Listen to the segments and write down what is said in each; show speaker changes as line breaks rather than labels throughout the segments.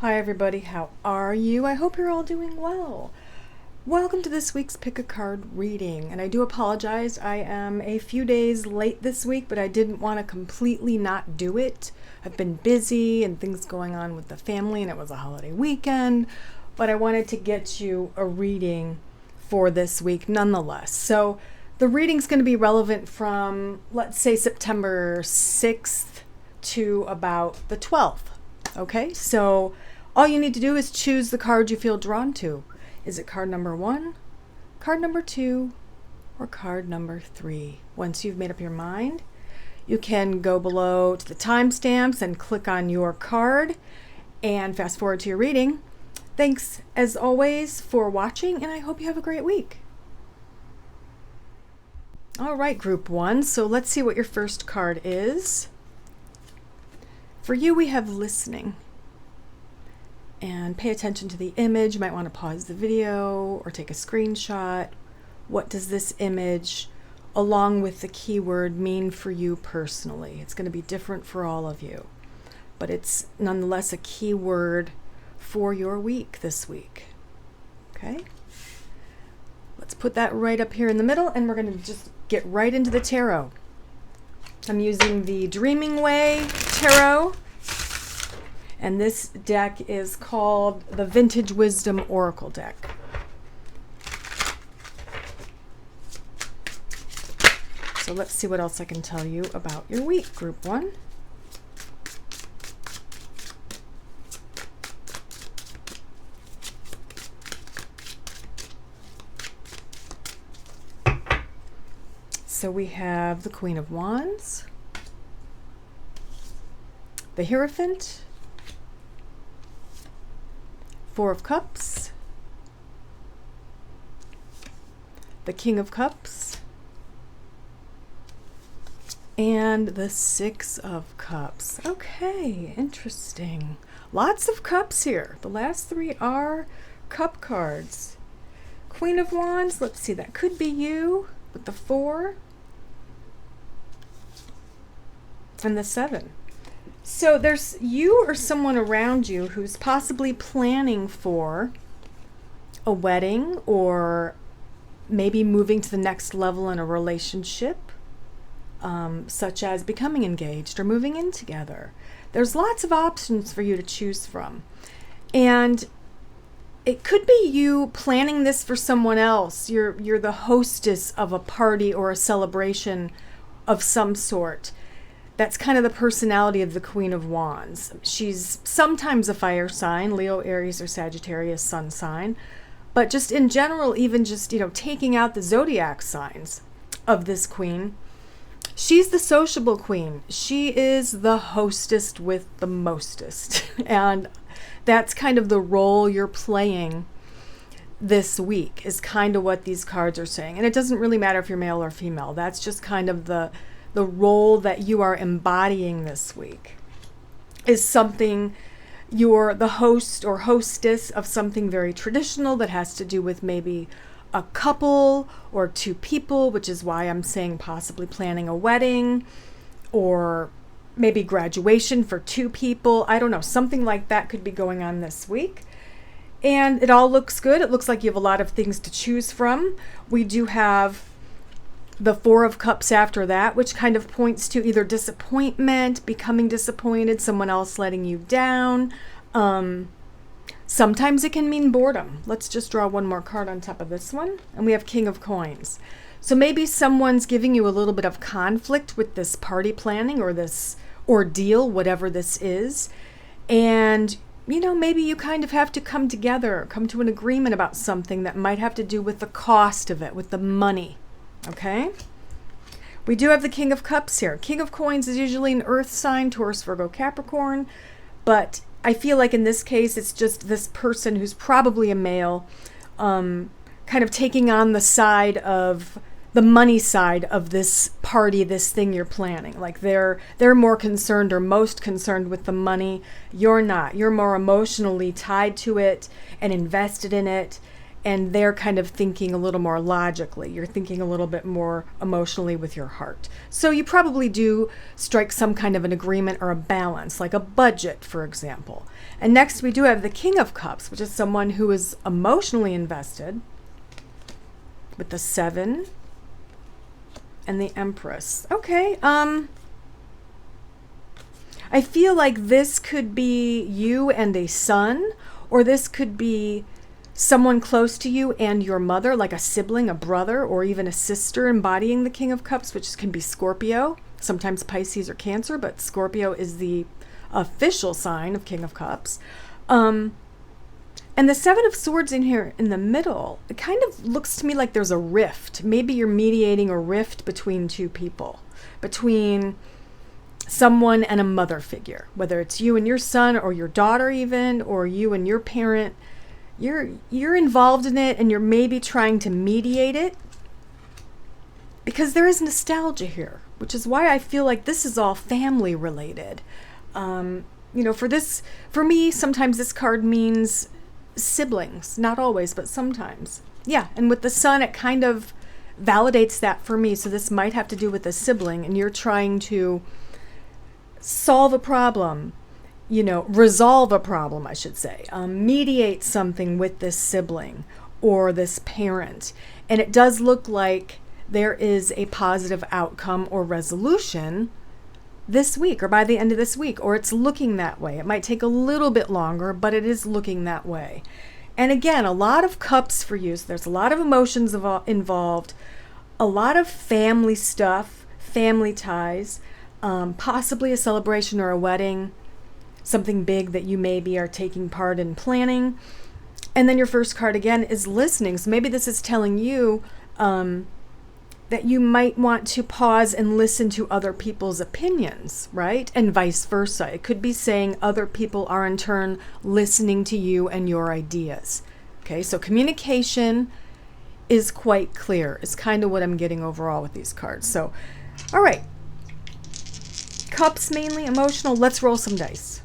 Hi everybody, how are you? I hope you're all doing well. Welcome to this week's Pick a Card reading, and I do apologize. I am a few days late this week, but I didn't want to completely not do it. I've been busy and things going on with the family, and it was a holiday weekend, but I wanted to get you a reading for this week nonetheless. So the reading's going to be relevant from, let's say, September 6th to about the 12th. Okay, so all you need to do is choose the card you feel drawn to. Is it card number 1, card number 2, or card number 3? Once you've made up your mind, you can go below to the timestamps and click on your card and fast forward to your reading. Thanks, as always, for watching, and I hope you have a great week. All right, group 1, so let's see what your first card is. For you, we have listening. And pay attention to the image. You might want to pause the video or take a screenshot. What does this image, along with the keyword, mean for you personally? It's going to be different for all of you, but it's nonetheless a keyword for your week this week. Okay? Let's put that right up here in the middle, and we're going to just get right into the tarot. I'm using the Dreaming Way Tarot, and this deck is called the Vintage Wisdom Oracle deck. So let's see what else I can tell you about your week, group 1. So we have the Queen of Wands, the Hierophant, 4 of Cups, the King of Cups, and the 6 of Cups. Okay, interesting. Lots of cups here. The last 3 are cup cards. Queen of Wands, let's see, that could be you with the 4 and the 7. So there's you or someone around you who's possibly planning for a wedding or maybe moving to the next level in a relationship, such as becoming engaged or moving in together. There's lots of options for you to choose from. And it could be you planning this for someone else. You're the hostess of a party or a celebration of some sort. That's kind of the personality of the Queen of Wands. She's sometimes a fire sign, Leo, Aries, or Sagittarius sun sign. But just in general, even just, taking out the zodiac signs of this queen, she's the sociable queen. She is the hostess with the mostest. And that's kind of the role you're playing this week, is kind of what these cards are saying. And it doesn't really matter if you're male or female. That's just kind of the role that you are embodying this week, is something, you're the host or hostess of something very traditional that has to do with maybe a couple or 2 people, which is why I'm saying possibly planning a wedding, or maybe graduation for 2 people. I don't know, something like that could be going on this week. And it all looks good. It looks like you have a lot of things to choose from. We do have the 4 of Cups after that, which kind of points to either disappointment, becoming disappointed, someone else letting you down. Sometimes it can mean boredom. Let's just draw one more card on top of this one. And we have King of Coins. So maybe someone's giving you a little bit of conflict with this party planning or this ordeal, whatever this is. And, maybe you kind of have to come together, come to an agreement about something that might have to do with the cost of it, with the money. Okay, we do have the King of Cups here. King of Coins is usually an earth sign, Taurus, Virgo, Capricorn, but I feel like in this case it's just this person who's probably a male, kind of taking on the side of the money side of this party, this thing you're planning. Like they're more concerned or most concerned with the money. You're not. You're more emotionally tied to it and invested in it. and they're kind of thinking a little more logically. You're thinking a little bit more emotionally with your heart. So you probably do strike some kind of an agreement or a balance, like a budget, for example. And next we do have the King of Cups, which is someone who is emotionally invested, with the 7 and the Empress. Okay, I feel like this could be you and a son, or this could be someone close to you and your mother, like a sibling, a brother, or even a sister embodying the King of Cups, which can be Scorpio, sometimes Pisces or Cancer, but Scorpio is the official sign of King of Cups. And the 7 of Swords in here in the middle, it kind of looks to me like there's a rift. Maybe you're mediating a rift between two people, between someone and a mother figure, whether it's you and your son or your daughter even, or you and your parent. You're involved in it, and you're maybe trying to mediate it, because there is nostalgia here, which is why I feel like this is all family related. For me, sometimes this card means siblings, not always, but sometimes. Yeah, and with the sun, it kind of validates that for me. So this might have to do with a sibling, and you're trying to solve a problem, resolve a problem, I should say, mediate something with this sibling or this parent. And it does look like there is a positive outcome or resolution this week or by the end of this week, or it's looking that way. It might take a little bit longer, but it is looking that way. And again, a lot of cups for you. So there's a lot of emotions involved, a lot of family stuff, family ties, possibly a celebration or a wedding, something big that you maybe are taking part in planning. And then your first card again is listening. So maybe this is telling you that you might want to pause and listen to other people's opinions, right? And vice versa. It could be saying other people are in turn listening to you and your ideas. Okay, so communication is quite clear, is kind of what I'm getting overall with these cards. So, all right. Cups mainly emotional. Let's roll some dice.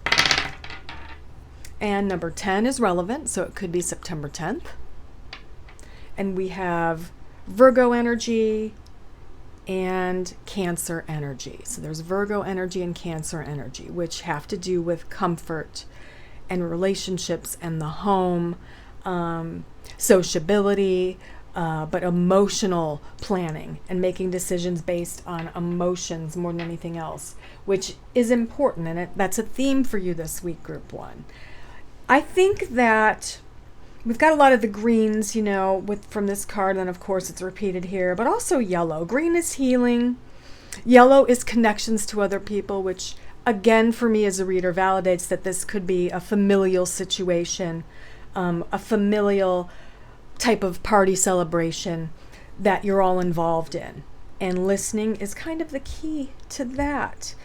And number 10 is relevant, so it could be September 10th. And we have Virgo energy and Cancer energy. So there's Virgo energy and Cancer energy, which have to do with comfort and relationships and the home, sociability, but emotional planning and making decisions based on emotions more than anything else, which is important. And that's a theme for you this week, Group 1. I think that we've got a lot of the greens, from this card, and of course it's repeated here, but also yellow. Green is healing. Yellow is connections to other people, which again, for me as a reader, validates that this could be a familial situation, a familial type of party celebration that you're all involved in. And listening is kind of the key to that.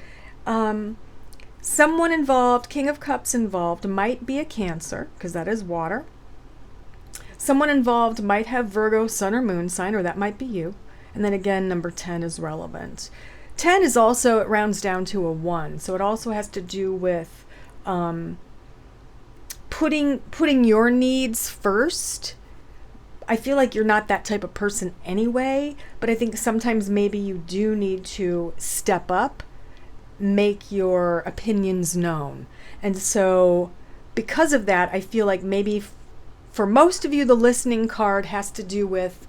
Someone involved, King of Cups involved, might be a Cancer, because that is water. Someone involved might have Virgo, Sun, or Moon sign, or that might be you. And then again, number 10 is relevant. 10 is also, it rounds down to a 1. So it also has to do with putting your needs first. I feel like you're not that type of person anyway, but I think sometimes maybe you do need to step up, make your opinions known. And so because of that, I feel like maybe for most of you, the listening card has to do with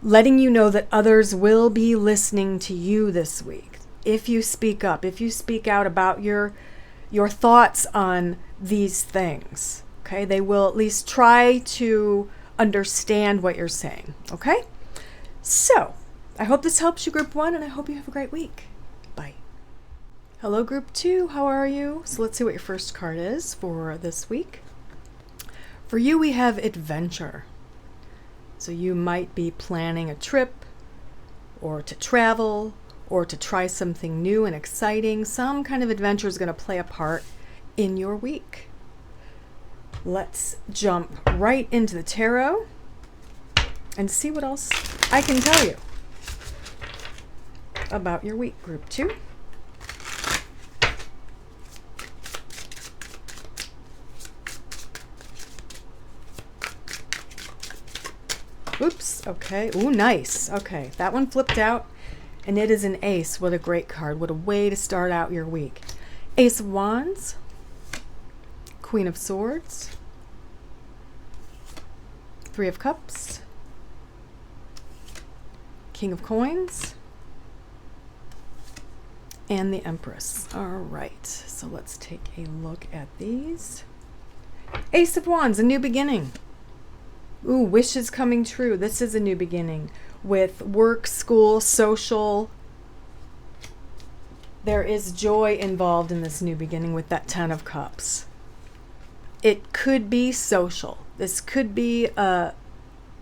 letting you know that others will be listening to you this week. If you speak up, if you speak out about your thoughts on these things, okay, they will at least try to understand what you're saying, okay? So, I hope this helps you, Group 1, and I hope you have a great week. Bye. Hello, Group 2. How are you? So let's see what your first card is for this week. For you, we have adventure. So you might be planning a trip, or to travel, or to try something new and exciting. Some kind of adventure is going to play a part in your week. Let's jump right into the tarot and see what else I can tell you about your week, Group 2. Oops. Okay. Ooh, nice. Okay. That one flipped out. And it is an ace. What a great card. What a way to start out your week. Ace of Wands. Queen of Swords. Three of Cups. King of Coins. And the Empress. All right. So let's take a look at these. Ace of Wands, a new beginning. Ooh, wishes coming true. This is a new beginning with work, school, social. There is joy involved in this new beginning with that Ten of Cups. It could be social. This could be a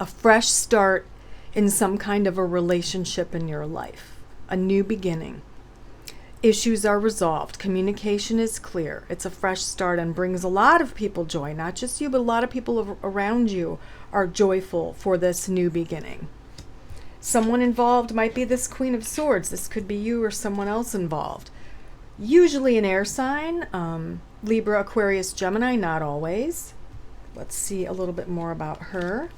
fresh start in some kind of a relationship in your life. A new beginning. Issues are resolved. Communication is clear. It's a fresh start and brings a lot of people joy. Not just you, but a lot of people around you are joyful for this new beginning. Someone involved might be this Queen of Swords. This could be you or someone else involved. Usually an air sign. Libra, Aquarius, Gemini, not always. Let's see a little bit more about her.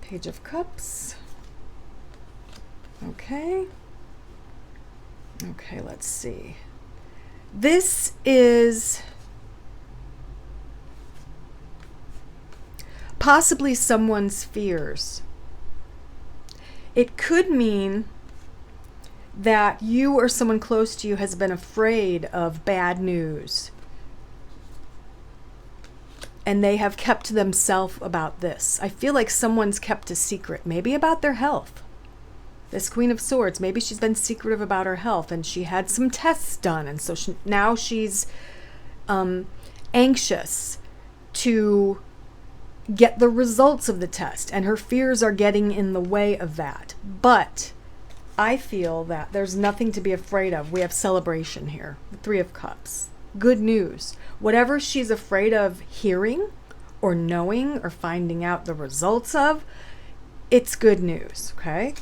Page of Cups. Okay. Okay, let's see. This is possibly someone's fears. It could mean that you or someone close to you has been afraid of bad news. And they have kept to themselves about this. I feel like someone's kept a secret, maybe about their health. This Queen of Swords, maybe she's been secretive about her health and she had some tests done. And so now she's anxious to get the results of the test. And her fears are getting in the way of that. But I feel that there's nothing to be afraid of. We have celebration here. The Three of Cups. Good news. Whatever she's afraid of hearing or knowing or finding out the results of, it's good news, okay?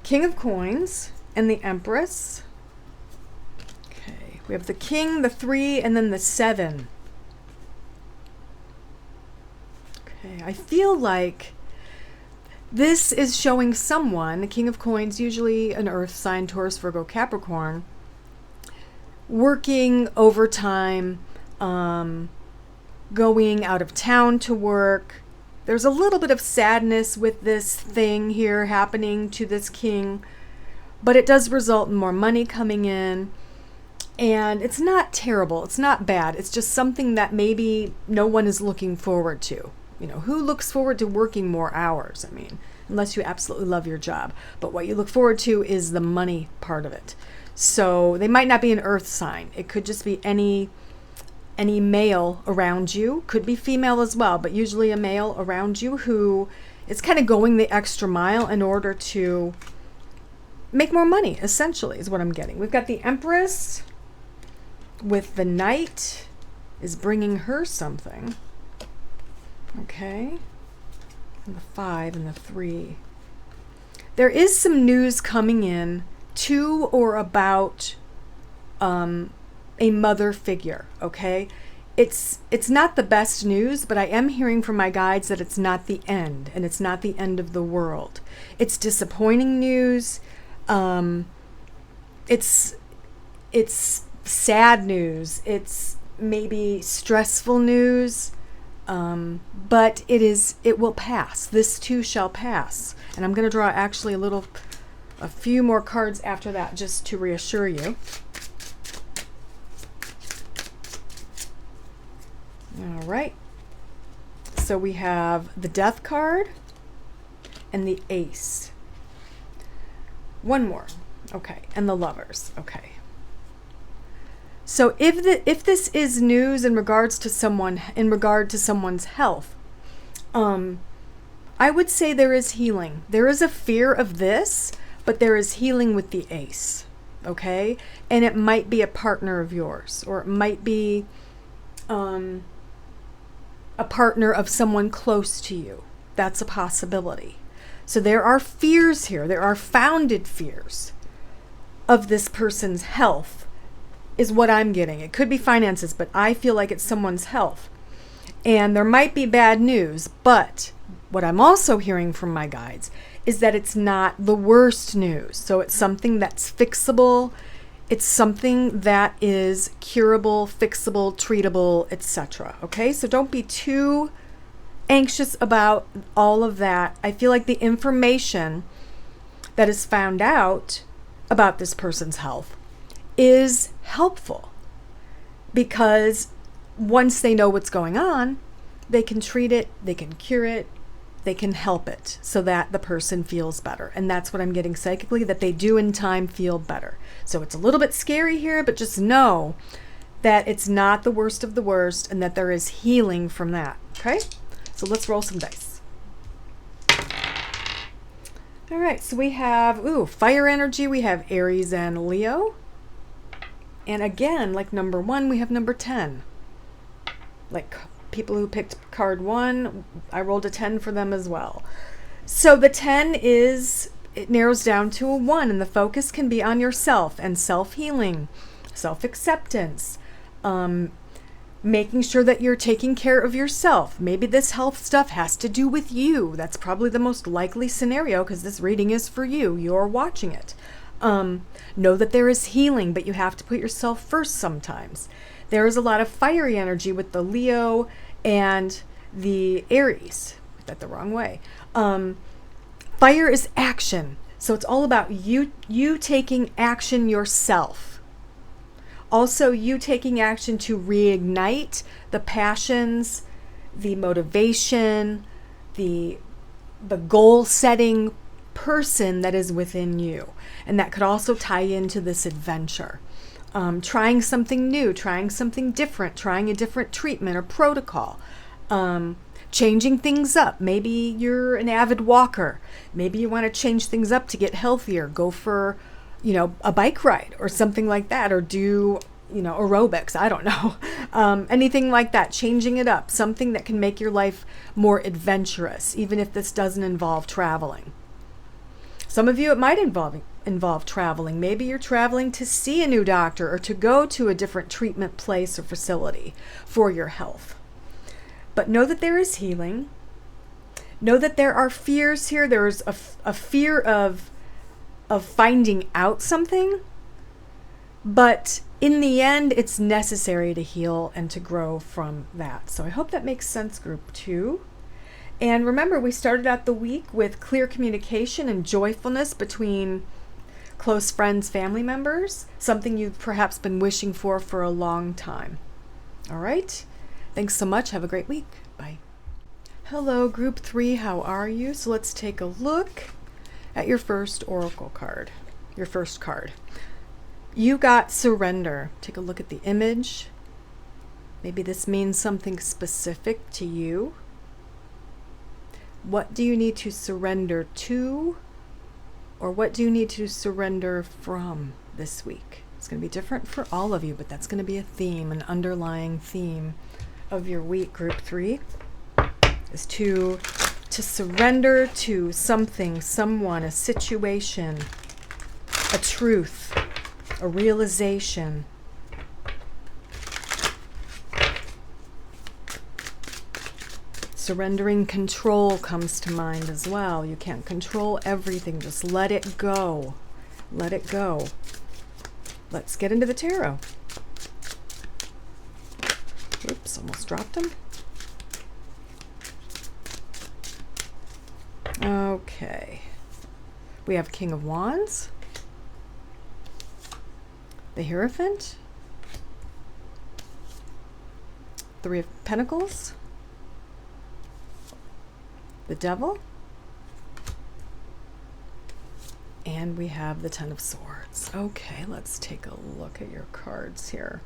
King of Coins and the Empress. Okay, we have the King, the 3, and then the 7. Okay, I feel like this is showing someone, the King of Coins, usually an earth sign, Taurus, Virgo, Capricorn, working overtime, going out of town to work. There's a little bit of sadness with this thing here happening to this king, but it does result in more money coming in. And it's not terrible. It's not bad. It's just something that maybe no one is looking forward to. You know, who looks forward to working more hours? I mean, unless you absolutely love your job. But what you look forward to is the money part of it. So they might not be an earth sign. It could just be any male around you. Could be female as well, but usually a male around you who is kind of going the extra mile in order to make more money, essentially, is what I'm getting. We've got the Empress with the Knight is bringing her something. Okay. And the 5 and the 3. There is some news coming in to or about a mother figure, okay? It's not the best news, but I am hearing from my guides that it's not the end, and it's not the end of the world. It's disappointing news. It's sad news. It's maybe stressful news. But it will pass. This too shall pass. And I'm going to draw actually a few more cards after that just to reassure you. All right. So we have the Death card and the Ace. One more. Okay. And the Lovers. Okay. So if this is news in regard to someone's health, I would say there is healing. There is a fear of this, but there is healing with the Ace. Okay? And it might be a partner of yours, or it might be a partner of someone close to you. That's a possibility. So there are fears here. There are founded fears of this person's health is what I'm getting. It could be finances, but I feel like it's someone's health. And there might be bad news, but what I'm also hearing from my guides is that it's not the worst news. So it's something that's fixable. It's something that is curable, fixable, treatable, etc. Okay, so don't be too anxious about all of that. I feel like the information that is found out about this person's health is helpful, because once they know what's going on, they can treat it, they can cure it, they can help it so that the person feels better. And that's what I'm getting psychically, that they do in time feel better. So it's a little bit scary here, but just know that it's not the worst of the worst and that there is healing from that. Okay? So let's roll some dice. All right, so we have, fire energy. We have Aries and Leo. And again, like number 1, we have number 10. Like people who picked card 1, I rolled a 10 for them as well. So the 10 it narrows down to a 1, and the focus can be on yourself and self-healing, self-acceptance, making sure that you're taking care of yourself. Maybe this health stuff has to do with you. That's probably the most likely scenario, because this reading is for you. You're watching it. Know that there is healing, but you have to put yourself first sometimes. There is a lot of fiery energy with the Leo and the Aries. I put that the wrong way. Fire is action. So it's all about you taking action yourself. Also, you taking action to reignite the passions, the motivation, the goal-setting person that is within you. And that could also tie into this adventure. Trying something new, trying something different, trying a different treatment or protocol, changing things up. Maybe you're an avid walker. Maybe you want to change things up to get healthier. Go for, a bike ride or something like that, or do, aerobics. I don't know. Anything like that, changing it up, something that can make your life more adventurous, even if this doesn't involve traveling. Some of you, it might involve traveling. Maybe you're traveling to see a new doctor or to go to a different treatment place or facility for your health. But know that there is healing. Know that there are fears here. There's a fear of finding out something. But in the end, it's necessary to heal and to grow from that. So I hope that makes sense, group 2. And remember, we started out the week with clear communication and joyfulness between close friends, family members, something you've perhaps been wishing for a long time. All right. Thanks so much. Have a great week. Bye. Hello, group 3. How are you? So let's take a look at your first oracle card, your first card. You got surrender. Take a look at the image. Maybe this means something specific to you. What do you need to surrender to, or what do you need to surrender from this week? It's going to be different for all of you, but that's going to be a theme, an underlying theme of your week, group 3, is to surrender to something, someone, a situation, a truth, a realization. Surrendering control comes to mind as well. You can't control everything. Just let it go. Let it go. Let's get into the tarot. Oops, almost dropped them. Okay. We have King of Wands, the Hierophant, Three of Pentacles, the Devil, and we have the Ten of Swords. Okay, let's take a look at your cards here.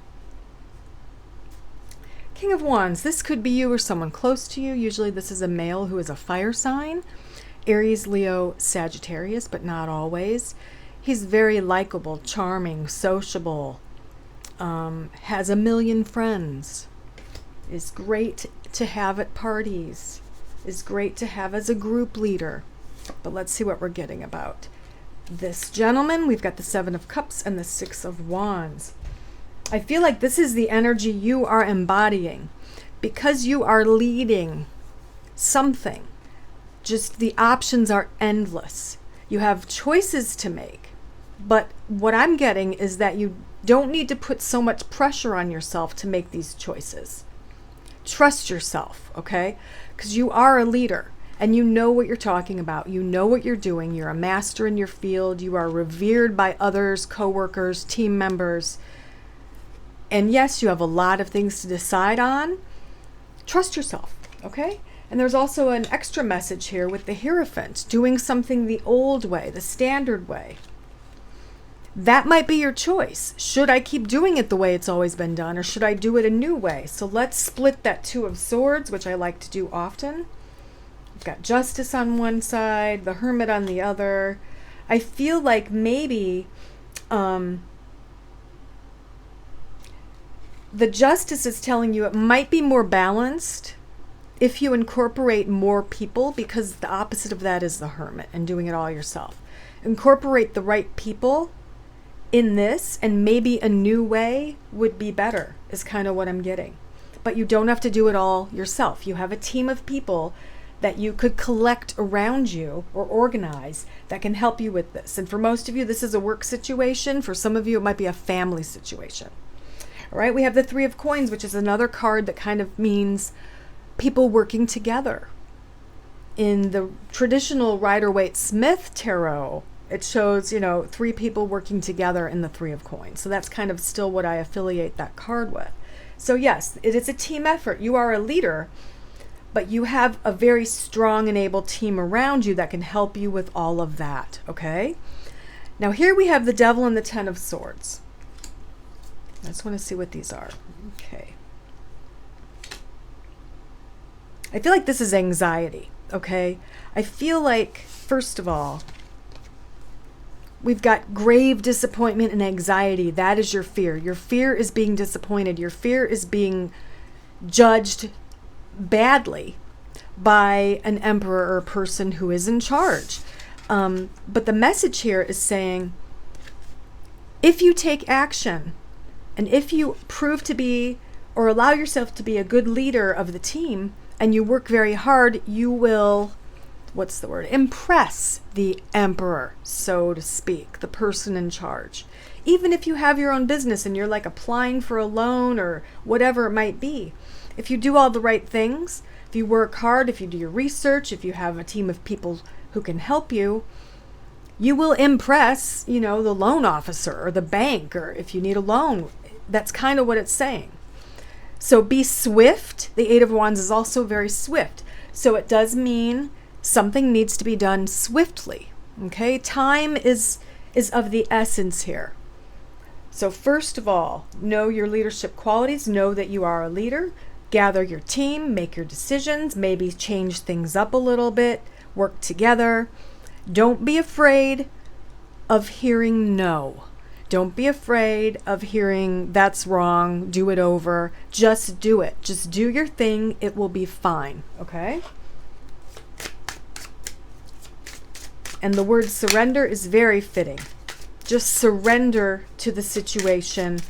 King of Wands, this could be you or someone close to you. Usually this is a male who is a fire sign. Aries, Leo, Sagittarius, but not always. He's very likable, charming, sociable, has a million friends, is great to have at parties, is great to have as a group leader. But let's see what we're getting about this gentleman. We've got the Seven of Cups and the Six of Wands. I feel like this is the energy you are embodying because you are leading something. Just the options are endless. You have choices to make. But what I'm getting is that you don't need to put so much pressure on yourself to make these choices. Trust yourself, okay? Because you are a leader and you know what you're talking about. You know what you're doing. You're a master in your field. You are revered by others, coworkers, team members. And yes, you have a lot of things to decide on. Trust yourself, okay? And there's also an extra message here with the Hierophant, doing something the old way, the standard way. That might be your choice. Should I keep doing it the way it's always been done, or should I do it a new way? So let's split that Two of Swords, which I like to do often. We've got Justice on one side, the Hermit on the other. I feel like maybe the Justice is telling you it might be more balanced if you incorporate more people, because the opposite of that is the Hermit and doing it all yourself. Incorporate the right people in this, and maybe a new way would be better, is kind of what I'm getting. But you don't have to do it all yourself. You have a team of people that you could collect around you or organize that can help you with this. And for most of you, this is a work situation. For some of you, it might be a family situation. All right, we have the Three of Coins, which is another card that kind of means people working together. In the traditional Rider-Waite-Smith tarot, it shows, three people working together in the Three of Coins. So that's kind of still what I affiliate that card with. So yes, it is a team effort. You are a leader, but you have a very strong and able team around you that can help you with all of that, okay? Now here we have the Devil and the Ten of Swords. I just want to see what these are. Okay. I feel like this is anxiety, okay? I feel like, first of all, we've got grave disappointment and anxiety. That is your fear. Your fear is being disappointed. Your fear is being judged badly by an emperor or a person who is in charge. But the message here is saying, if you take action and if you prove to be or allow yourself to be a good leader of the team and you work very hard, you will, impress the emperor, so to speak, the person in charge. Even if you have your own business and you're like applying for a loan or whatever it might be, if you do all the right things, if you work hard, if you do your research, if you have a team of people who can help you, you will impress, the loan officer or the bank, or if you need a loan. That's kind of what it's saying. So be swift. The Eight of Wands is also very swift. So it does mean something needs to be done swiftly. Okay? Time is of the essence here. So first of all, know your leadership qualities. Know that you are a leader. Gather your team. Make your decisions. Maybe change things up a little bit. Work together. Don't be afraid of hearing no. Don't be afraid of hearing that's wrong, do it over. Just do it. Just do your thing. It will be fine. Okay? And the word surrender is very fitting. Just surrender to the situation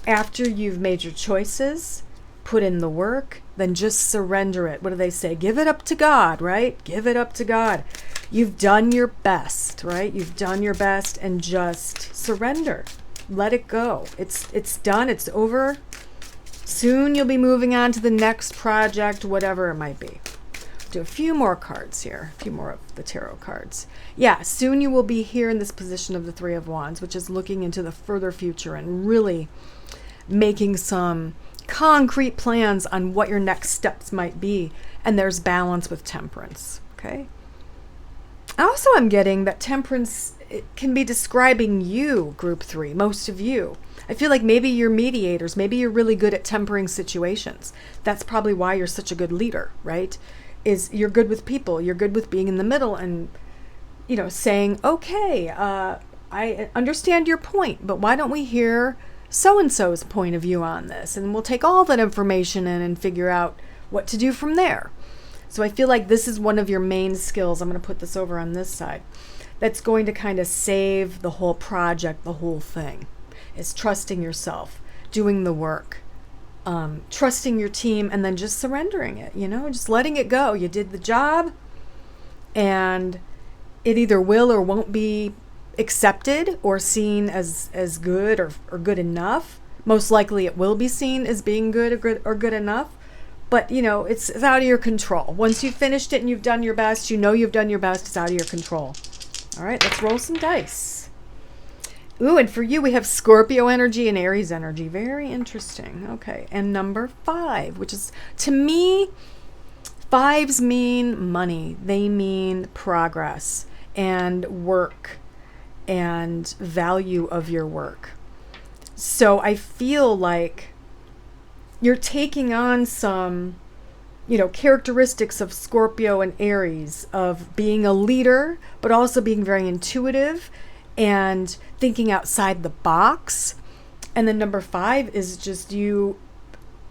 after you've made your choices, put in the work, then just surrender it. What do they say? Give it up to God, right? Give it up to God. You've done your best, right? You've done your best, and just surrender. Let it go. It's done. It's over. Soon you'll be moving on to the next project, whatever it might be. Do a few more cards here. A few more of the tarot cards. Yeah, soon you will be here in this position of the Three of Wands, which is looking into the further future and really making some concrete plans on what your next steps might be. And there's balance with Temperance, okay? Also, I'm getting that Temperance, it can be describing you, Group 3, most of you. I feel like maybe you're mediators. Maybe you're really good at tempering situations. That's probably why you're such a good leader, right? Is you're good with people. You're good with being in the middle and, saying, okay, I understand your point, but why don't we hear so-and-so's point of view on this? And we'll take all that information in and figure out what to do from there. So I feel like this is one of your main skills. I'm going to put this over on this side. That's going to kind of save the whole project, the whole thing. Is trusting yourself, doing the work, trusting your team, and then just surrendering it, just letting it go. You did the job. and it either will or won't be accepted or seen as good or good enough. Most likely it will be seen as being good or good enough. But, you know, it's out of your control. Once you've finished it and you've done your best, you know you've done your best, it's out of your control. All right, let's roll some dice. Ooh, and for you, we have Scorpio energy and Aries energy. Very interesting. Okay, and number 5, which is, to me, 5s mean money. They mean progress and work and value of your work. So I feel like you're taking on some, you know, characteristics of Scorpio and Aries, of being a leader, but also being very intuitive and thinking outside the box. And then number 5 is just you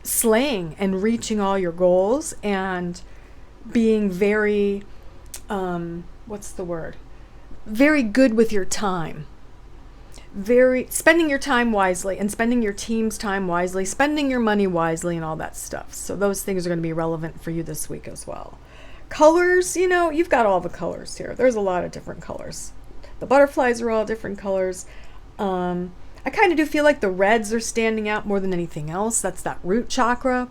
slaying and reaching all your goals and being very, what's the word? Very good with your time. Spending your time wisely and spending your team's time wisely, spending your money wisely and all that stuff. So those things are going to be relevant for you this week as well. Colors, you know, you've got all the colors here. There's a lot of different colors. The butterflies are all different colors. I kind of do feel like the reds are standing out more than anything else. That's that root chakra,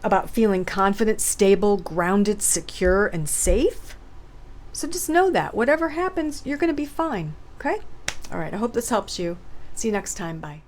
about feeling confident, stable, grounded, secure, and safe. So just know that whatever happens, you're going to be fine. Okay? All right, I hope this helps you. See you next time. Bye.